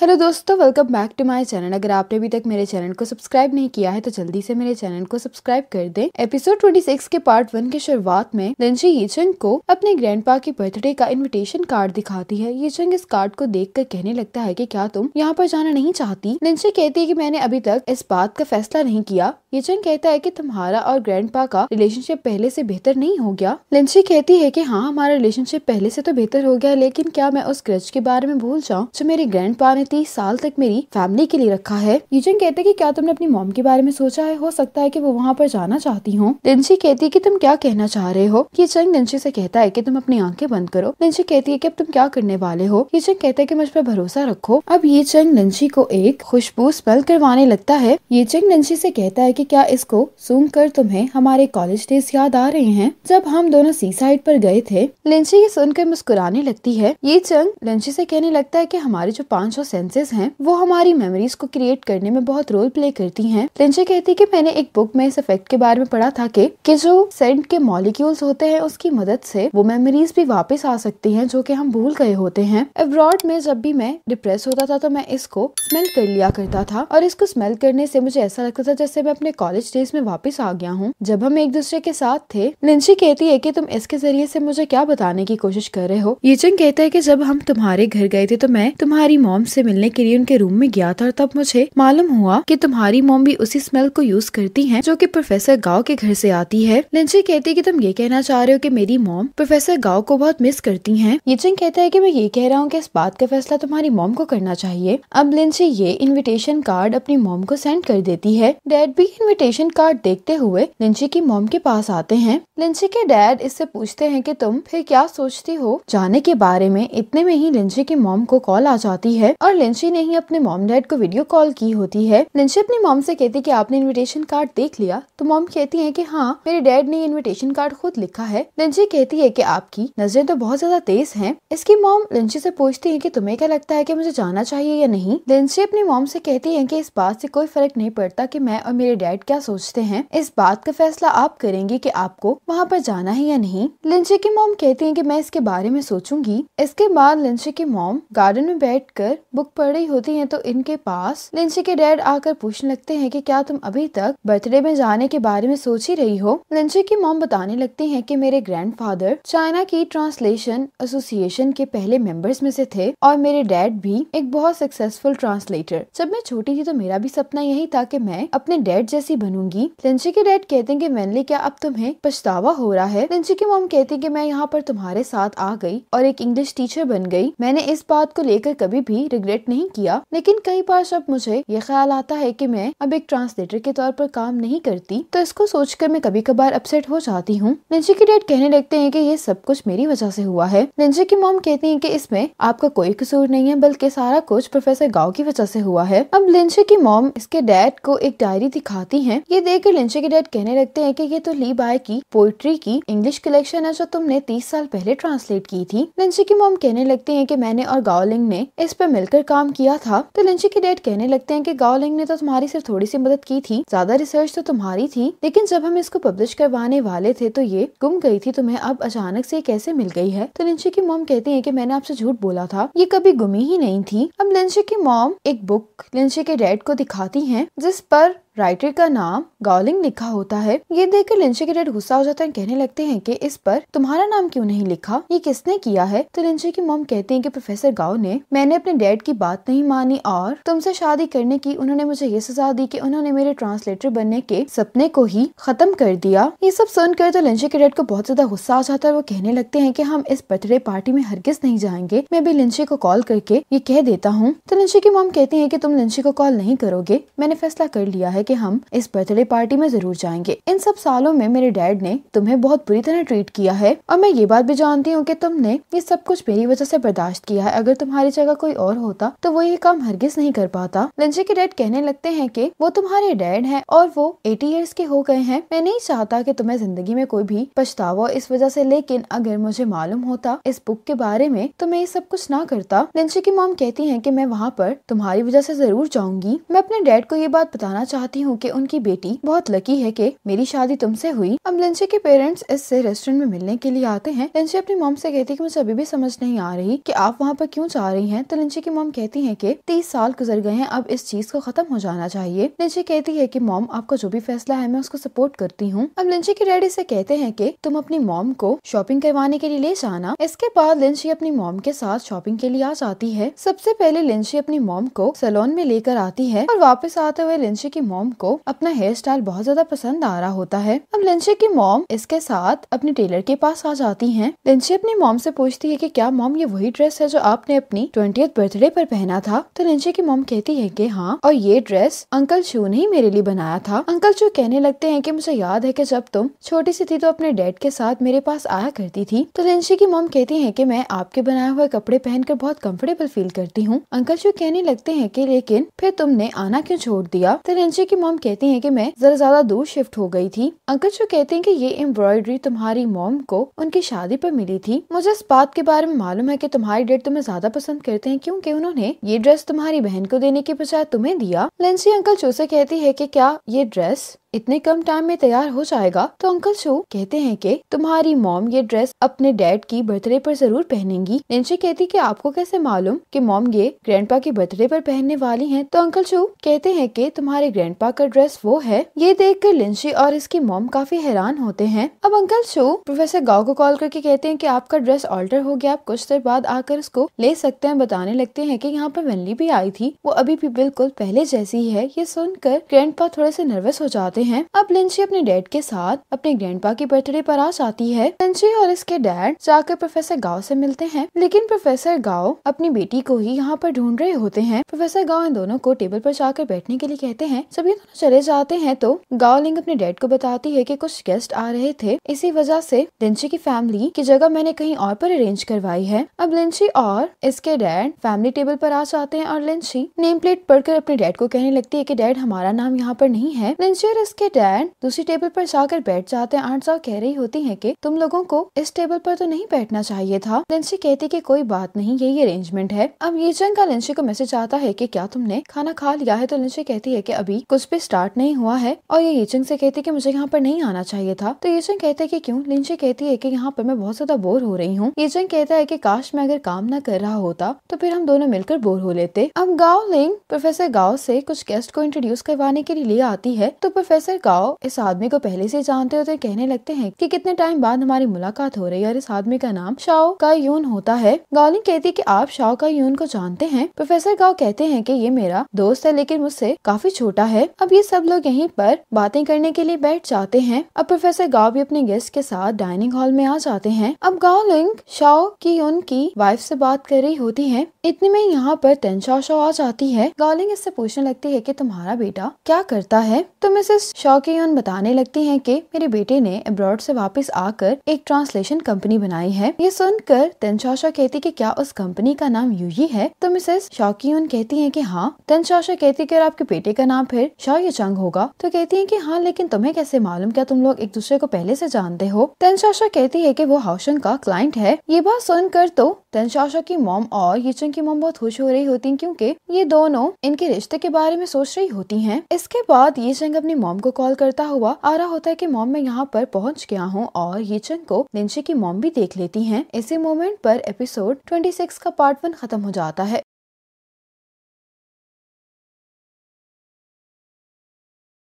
Hello दोस्तों, welcome back to my channel. अगर आपने अभी तक मेरे चैनल को सब्सक्राइब नहीं किया है तो जल्दी से मेरे चैनल को सब्सक्राइब कर दें। एपिसोड 26 के पार्ट 1 की शुरुआत में लिंची यीचंग को अपने ग्रैंडपा की बर्थडे का इनविटेशन कार्ड दिखाती है। यीचंग इस कार्ड को देखकर कहने लगता है कि क्या तुम यहाँ पर जाना नहीं चाहती। लिंची कहती है कि मैंने अभी तक इस बात का फैसला नहीं किया। यीचंग कहता है कि तुम्हारा और ग्रैंडपा का रिलेशनशिप पहले से बेहतर नहीं हो गया। लिंची कहती है कि हाँ, हमारा रिलेशनशिप पहले से तो बेहतर हो गया, लेकिन क्या मैं उस ग्रज के बारे में भूल जाऊँ जो मेरे ग्रैंडपा ने 30 साल तक मेरी फैमिली के लिए रखा है। यीचंग कहते हैं कि क्या तुमने अपनी मॉम के बारे में सोचा है, हो सकता है कि वो वहाँ पर जाना चाहती हो। लिंची कहती है कि तुम क्या कहना चाह रहे हो। यीचंग लिंची से कहता है कि तुम अपनी आंखें बंद करो। लिंची कहती है कि अब तुम क्या करने वाले हो। यीचंग कहता है कि मुझ पर भरोसा रखो। अब यीचंग लिंची को एक खुशबू स्मेल करवाने लगता है। यीचंग लिंची से कहता है कि क्या इसको सूंघ कर तुम्हें हमारे कॉलेज डेज याद आ रहे हैं जब हम दोनों सी साइड पर गए थे। लिंची ये सुनकर मुस्कुराने लगती है। यीचंग लिंची से कहने लगता है कि हमारे जो 500 सेंसेस हैं वो हमारी मेमोरीज को क्रिएट करने में बहुत रोल प्ले करती हैं। लिंची कहती है कि मैंने एक बुक में इस इफेक्ट के बारे में पढ़ा था कि जो सेंट के मॉलिक्यूल्स होते हैं उसकी मदद से वो मेमोरीज भी वापस आ सकती हैं जो कि हम भूल गए होते हैं। अब्रॉड में जब भी मैं डिप्रेस होता था तो मैं इसको स्मेल कर लिया करता था और इसको स्मेल करने से मुझे ऐसा लगता था जैसे मैं अपने कॉलेज डेज में वापस आ गया हूँ जब हम एक दूसरे के साथ थे। लिंची कहती है कि तुम इसके जरिए से मुझे क्या बताने की कोशिश कर रहे हो। यीचंग कहता है कि जब हम तुम्हारे घर गए थे तो मैं तुम्हारी मॉम से मिलने के लिए उनके रूम में गया था और तब मुझे मालूम हुआ कि तुम्हारी मॉम भी उसी स्मेल को यूज करती हैं जो कि प्रोफेसर गाओ के घर से आती है। लिंची कहती है कि तुम ये कहना चाह रहे हो कि मेरी मॉम प्रोफेसर गाओ को बहुत मिस करती हैं। यीचंग कहता है कि मैं ये कह रहा हूँ कि इस बात का फैसला तुम्हारी मॉम को करना चाहिए। अब लिंची ये इन्विटेशन कार्ड अपनी मॉम को सेंड कर देती है। डैड भी इन्विटेशन कार्ड देखते हुए लिंची की मॉम के पास आते हैं। लिंची के डैड इससे पूछते हैं कि तुम फिर क्या सोचती हो जाने के बारे में। इतने में ही लिंची की मॉम को कॉल आ जाती है और लिंची ने ही अपने मॉम डैड को वीडियो कॉल की होती है। लिंची अपनी मॉम से कहती है कि आपने इनविटेशन कार्ड देख लिया, तो मॉम कहती है कि हाँ, मेरे डैड ने इनविटेशन कार्ड खुद लिखा है। लिंची कहती है कि आपकी नजरें तो बहुत ज्यादा तेज हैं। इसकी मॉम लिंची से पूछती है कि तुम्हें क्या लगता है कि मुझे जाना चाहिए या नहीं। लिंची अपनी मॉम से कहती है कि इस बात से कोई फर्क नहीं पड़ता कि मैं और मेरे डैड क्या सोचते हैं, इस बात का फैसला आप करेंगे कि आपको वहाँ पर जाना है या नहीं। लिंची की मॉम कहती है कि मैं इसके बारे में सोचूंगी। इसके बाद लिंची की मॉम गार्डन में बैठकर बुक पढ़ रही होती है तो इनके पास लिंची के डैड आकर पूछने लगते हैं कि क्या तुम अभी तक बर्थडे में जाने के बारे में सोच ही रही हो। लिंची की मॉम बताने लगती हैं कि मेरे ग्रैंडफादर चाइना की ट्रांसलेशन एसोसिएशन के पहले मेंबर्स में से थे और मेरे डैड भी एक बहुत सक्सेसफुल ट्रांसलेटर। जब मैं छोटी थी तो मेरा भी सपना यही था कि मैं अपने डैड जैसी बनूंगी। लिंची के डैड कहते हैं कि वेनली, क्या अब तुम्हें पछतावा हो रहा है। लिंची की मॉम कहती है कि मैं यहाँ पर तुम्हारे साथ आ गई और एक इंग्लिश टीचर बन गई। मैंने इस बात को लेकर कभी भी रिग्रेट नहीं किया, लेकिन कई बार जब मुझे ये ख्याल आता है कि मैं अब एक ट्रांसलेटर के तौर पर काम नहीं करती तो इसको सोचकर मैं कभी कभार अपसेट हो जाती हूँ। लिंची के डैड कहने लगते हैं कि ये सब कुछ मेरी वजह से हुआ है। लिंची की मॉम कहती है कि इसमें आपका कोई कसूर नहीं है, बल्कि सारा कुछ प्रोफेसर गाओ की वजह से हुआ है। अब लिंची की मॉम इसके डैड को एक डायरी दिखाती है। ये देखकर लिंची के डैड कहने लगते हैं कि ये तो ली बाय की पोइट्री की इंग्लिश कलेक्शन है जो तुमने 30 साल पहले ट्रांसलेट की थी। लिंची की मॉम कहने लगती है कि मैंने और गाओलिंग ने इस पर मिलकर काम किया था। तो लिंची के डैड कहने लगते हैं कि गाओलिंग ने तो तुम्हारी सिर्फ थोड़ी सी मदद की थी, ज्यादा रिसर्च तो तुम्हारी थी, लेकिन जब हम इसको पब्लिश करवाने वाले थे तो ये गुम गई थी, तुम्हें अब अचानक से कैसे मिल गई है। तो लिंची की मॉम कहती है कि मैंने आपसे झूठ बोला था, ये कभी गुमी ही नहीं थी। अब लिंची की मॉम एक बुक लिंची के डैड को दिखाती है जिस पर राइटर का नाम गाओलिंग लिखा होता है। ये देखकर लिंची के डैड गुस्सा हो जाता है, कहने लगते हैं कि इस पर तुम्हारा नाम क्यों नहीं लिखा, ये किसने किया है। तो लिंची की मॉम कहती हैं कि प्रोफेसर गाओ ने, मैंने अपने डैड की बात नहीं मानी और तुमसे शादी करने की उन्होंने मुझे ये सजा दी कि उन्होंने मेरे ट्रांसलेटर बनने के सपने को ही खत्म कर दिया। ये सब सुनकर तो लिंची के डैड को बहुत ज्यादा गुस्सा आ जाता है। वो कहने लगते हैं कि हम इस बर्थडे पार्टी में हरगिज नहीं जाएंगे, मैं भी लिंची को कॉल करके ये कह देता हूँ। तो लिंची की मॉम कहती है कि तुम लिंची को कॉल नहीं करोगे, मैंने फैसला कर लिया है कि हम इस बर्थडे पार्टी में जरूर जाएंगे। इन सब सालों में मेरे डैड ने तुम्हें बहुत बुरी तरह ट्रीट किया है और मैं ये बात भी जानती हूँ कि तुमने ये सब कुछ मेरी वजह से बर्दाश्त किया है। अगर तुम्हारी जगह कोई और होता तो वो ये काम हरगिज नहीं कर पाता। लिंची के डैड कहने लगते हैं कि वो तुम्हारे डैड हैं और वो 80 इयर्स के हो गए हैं। मैं नहीं चाहता कि तुम्हें जिंदगी में कोई भी पछतावा इस वजह से, लेकिन अगर मुझे मालूम होता इस बुक के बारे में तो मैं ये सब कुछ ना करता। लिंची की मॉम कहती है कि मैं वहाँ पर तुम्हारी वजह से जरूर जाऊंगी। मैं अपने डैड को ये बात बताना चाहती चाहती हूँ कि उनकी बेटी बहुत लकी है कि मेरी शादी तुमसे हुई। अब लिंची के पेरेंट्स इससे रेस्टोरेंट में मिलने के लिए आते हैं। लिंची अपनी मॉम से कहती है कि मुझे अभी भी समझ नहीं आ रही कि आप वहाँ पर क्यों जा रही हैं। तो लिंची की मॉम कहती है कि 30 साल गुजर गए हैं, अब इस चीज को खत्म हो जाना चाहिए। लिंची कहती है कि मॉम आपका जो भी फैसला है मैं उसको सपोर्ट करती हूँ। अब लिंची के डैडी से कहते हैं कि तुम अपनी मॉम को शॉपिंग करवाने के लिए ले जाना। इसके बाद लिंची अपनी मॉम के साथ शॉपिंग के लिए आ जाती है। सबसे पहले लिंची अपनी मॉम को सैलून में लेकर आती है और वापस आते हुए लिंची की मॉम को अपना हेयर स्टाइल बहुत ज्यादा पसंद आ रहा होता है। अब लिंची की मॉम इसके साथ अपने टेलर के पास आ जाती हैं। लिंची अपनी मॉम से पूछती है कि क्या मॉम ये वही ड्रेस है जो आपने अपनी 20th बर्थडे पर पहना था। तो लिंची की मॉम कहती है कि हाँ, और ये ड्रेस अंकल शू ने ही मेरे लिए बनाया था। अंकल शू कहने लगते हैं कि मुझे याद है कि जब तुम छोटी सी थी तो अपने डैड के साथ मेरे पास आया करती थी। तो लिंची की मॉम कहती है कि मैं आपके बनाए हुए कपड़े पहनकर बहुत कंफर्टेबल फील करती हूँ। अंकल शू कहने लगते हैं कि लेकिन फिर तुमने आना क्यों छोड़ दिया। तो लिंची की मॉम कहती है कि मैं जरा ज्यादा दूर शिफ्ट हो गई थी। अंकल शू कहते हैं कि ये एम्ब्रॉयडरी तुम्हारी मॉम को उनकी शादी पर मिली थी। मुझे इस बात के बारे में मालूम है कि तुम्हारे डैड तुम्हें ज्यादा पसंद करते हैं क्योंकि उन्होंने ये ड्रेस तुम्हारी बहन को देने के बजाय तुम्हें दिया। लिंची अंकल शू से कहती है कि क्या ये ड्रेस इतने कम टाइम में तैयार हो जाएगा। तो अंकल शू कहते हैं कि तुम्हारी मॉम ये ड्रेस अपने डैड की बर्थडे पर जरूर पहनेंगी। लिंची कहती कि आपको कैसे मालूम कि मॉम ये ग्रैंडपा की बर्थडे पर पहनने वाली हैं। तो अंकल शू कहते हैं कि तुम्हारे ग्रैंडपा का ड्रेस वो है। ये देखकर लिंची और इसकी मॉम काफी हैरान होते हैं। अब अंकल शू प्रोफेसर गाओ को कॉल करके कहते हैं कि आपका ड्रेस ऑल्टर हो गया, आप कुछ देर बाद आकर इसको ले सकते हैं। बताने लगते हैं कि यहाँ पर वेनली भी आई थी, वो अभी भी बिल्कुल पहले जैसी ही है। ये सुनकर ग्रैंडपा थोड़े से नर्वस हो जाते हैं। अब लिंची अपने डैड के साथ अपने ग्रैंडपा की बर्थडे पर आ जाती है। लिंची और इसके डैड जाकर प्रोफेसर गाओ से मिलते हैं, लेकिन प्रोफेसर गाओ अपनी बेटी को ही यहाँ पर ढूंढ रहे होते हैं। प्रोफेसर गाओ इन दोनों को टेबल पर जाकर बैठने के लिए कहते हैं। जब ये दोनों चले जाते हैं तो गाओ लिंग अपने डैड को बताती है कि कुछ गेस्ट आ रहे थे, इसी वजह से लिंची की फैमिली की जगह मैंने कहीं और पर अरेंज करवाई है। अब लिंची और इसके डैड फैमिली टेबल पर आ जाते हैं और लिंची नेम प्लेट पढ़कर अपने डैड को कहने लगती है कि डैड हमारा नाम यहाँ पर नहीं है। लिंची और इसके डैड दूसरी टेबल पर जाकर बैठ जाते हैं। आंट साहब कह रही होती है कि तुम लोगों को इस टेबल पर तो नहीं बैठना चाहिए था। लिंची कहती कि कोई बात नहीं, यही अरेंजमेंट है। अब ये जंग का लिंची को मैसेज आता है कि क्या तुमने खाना खा लिया है। तो लिंची कहती है कि अभी कुछ भी स्टार्ट नहीं हुआ है और ये येचंग से कहती है कि मुझे यहाँ पर नहीं आना चाहिए था। तो येचंग कहता है कि क्यों। लिंची कहती है कि यहाँ पर मैं बहुत ज्यादा बोर हो रही हूँ। येचंग कहता है कि काश मैं अगर काम न कर रहा होता तो फिर हम दोनों मिलकर बोर हो लेते। अब गाओ लिंग प्रोफेसर गाओ से कुछ गेस्ट को इंट्रोड्यूस करवाने के लिए आती है। तो प्रोफेसर गाओ इस आदमी को पहले से जानते होते कहने लगते हैं कि कितने टाइम बाद हमारी मुलाकात हो रही है और इस आदमी का नाम शाओ का यून होता है। गाओलिंग कहती है कि आप शाओ का यून को जानते हैं। प्रोफेसर गाओ कहते हैं कि ये मेरा दोस्त है लेकिन मुझसे काफी छोटा है। अब ये सब लोग यहीं पर बातें करने के लिए बैठ जाते हैं। अब प्रोफेसर गाओ भी अपने गेस्ट के साथ डाइनिंग हॉल में आ जाते हैं। अब गाओलिंग शाओ की यून की वाइफ से बात कर रही होती है। इतने में यहाँ पर तेंशाओ शो आ जाती है। गाओलिंग इससे पूछने लगती है कि तुम्हारा बेटा क्या करता है। तो मिसेस शॉ की यून बताने लगती हैं कि मेरे बेटे ने अब्रॉड से वापस आकर एक ट्रांसलेशन कंपनी बनाई है। ये सुनकर तेंशाओ शो कहती कि क्या उस कंपनी का नाम यूजी है। तो मिसेस शॉ की यून कहती है कि हाँ। तेंशाओ शो कहती कि आपके बेटे का नाम फिर शॉ येचंग होगा। तो कहती है कि हाँ, लेकिन तुम्हें कैसे मालूम, क्या तुम लोग एक दूसरे को पहले से जानते हो। तेंशाओ शो कहती है कि वो हाउशंग का क्लाइंट है। ये बात सुनकर तो तेंशाओ शो की मॉम और येचंग की मॉम बहुत खुश हो रही होती हैं क्योंकि ये दोनों इनके रिश्ते के बारे में सोच रही होती हैं। इसके बाद येचंग अपनी मॉम को कॉल करता हुआ आ रहा होता है कि मॉम मैं यहाँ पर पहुँच गया हूँ, और येचंग को लिंची की मॉम भी देख लेती हैं। इसी मोमेंट पर एपिसोड 26 का पार्ट 1 खत्म हो जाता है।